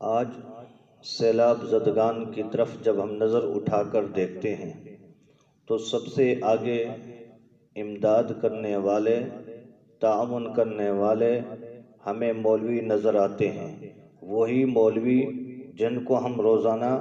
آج سیلاب زدگان کی طرف جب ہم نظر اٹھا کر دیکھتے ہیں تو سب سے آگے امداد کرنے والے، تعاون کرنے والے ہمیں مولوی نظر آتے ہیں۔ وہی مولوی جن کو ہم روزانہ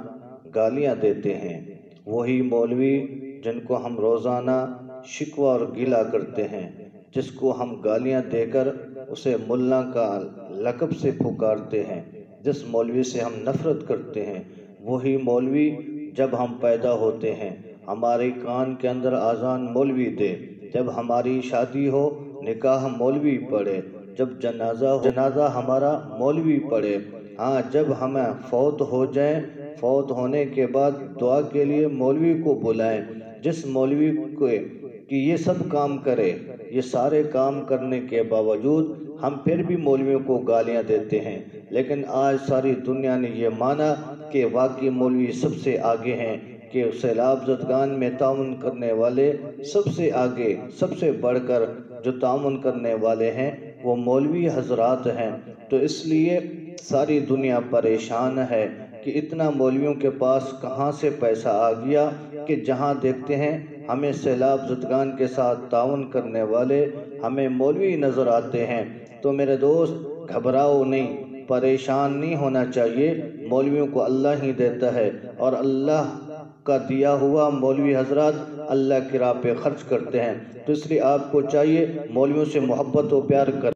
گالیاں دیتے ہیں، وہی مولوی جن کو ہم روزانہ شکوہ اور گلہ کرتے ہیں، جس کو ہم گالیاں دے کر اسے ملا کا لقب سے پکارتے ہیں، جس مولوی سے ہم نفرت کرتے ہیں، وہی مولوی جب ہم پیدا ہوتے ہیں ہمارے کان کے اندر اذان مولوی دے، جب ہماری شادی ہو نکاح مولوی پڑھے، جب جنازہ ہمارا مولوی پڑھے، ہاں جب ہمیں فوت ہو جائیں، فوت ہونے کے بعد دعا کے لیے مولوی کو بلائیں، جس مولوی کو کہ یہ سب کام کرے، یہ سارے کام کرنے کے باوجود ہم پھر بھی مولویوں کو گالیاں دیتے ہیں۔ لیکن آج ساری دنیا نے یہ مانا کہ واقعی مولوی سب سے آگے ہیں، کہ سیلاب زدگان میں تعاون کرنے والے سب سے آگے، سب سے بڑھ کر جو تعاون کرنے والے ہیں وہ مولوی حضرات ہیں۔ تو اس لیے ساری دنیا پریشان ہے کہ اتنا مولویوں کے پاس کہاں سے پیسہ آ گیا کہ جہاں دیکھتے ہیں ہمیں سیلاب زدگان کے ساتھ تعاون کرنے والے ہمیں مولوی نظر آتے ہیں۔ تو میرے دوست گھبراؤ نہیں، پریشان نہیں ہونا چاہیے، مولویوں کو اللہ ہی دیتا ہے، اور اللہ کا دیا ہوا مولوی حضرات اللہ کی راہ پہ خرچ کرتے ہیں۔ تو اس لیے آپ کو چاہیے مولویوں سے محبت و پیار کر